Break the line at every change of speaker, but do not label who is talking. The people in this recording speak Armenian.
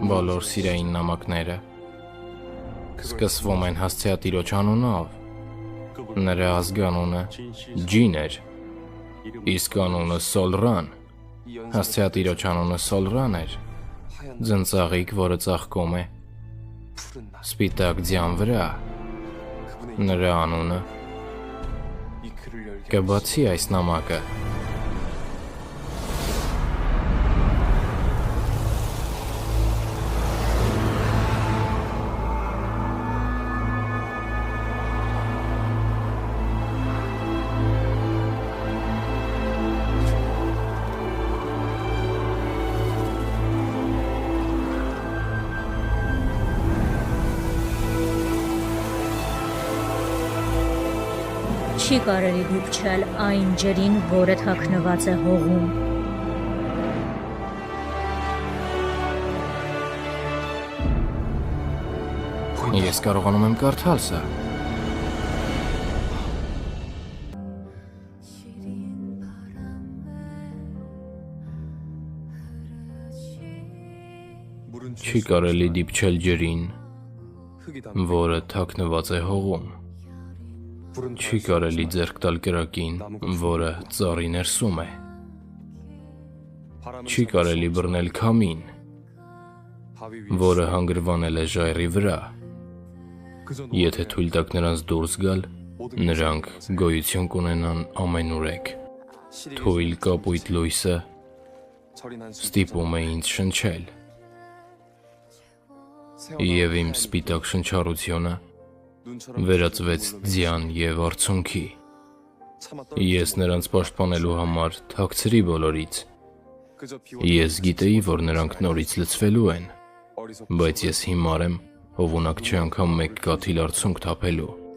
Բոլոր սիրային նամակները սկսվում են հասցեատիրոջ անունով, նրա ազգանունը Ջին էր, իսկ անունը Սոլրան, հասցեատիրոջ անունը Սոլրան էր, ձնծաղիկ, որը ծաղկում է սպիտակ ձյան վրա, նրա անունը կբացի այս նամակը։
Չի կարելի դիպչել այն ջրին, որը թաքնված է հողում։
Ես կարողանում եմ կարդալ սա։ Չի կարելի դիպչել ջրին, որը թաքնված է հողում։ Չի կարելի ձեռք տալ կրակին, որը ծառի ներսում է։ Չի կարելի բռնել քամին, որը հանգրվանել է ժայռի վրա։ Եթե թույլ տաք նրանց դուրս գալ, նրանք գոյություն կունենան ամենուրեք։ Թույլ կապույտ լույսը ստիպում է ինձ շնչել։ Եվ իմ սպիտակ շնչառությունը վերածվեց ձյան և արցունքի։ Ես նրանց պաշտպանելու համար թաքցրի բոլորից։ Ես գիտեի, որ նրանք նորից լցվելու են, բայց ես հիմար եմ, ով ունակ չէ անգամ մեկ կաթիլ արցունք թափելու։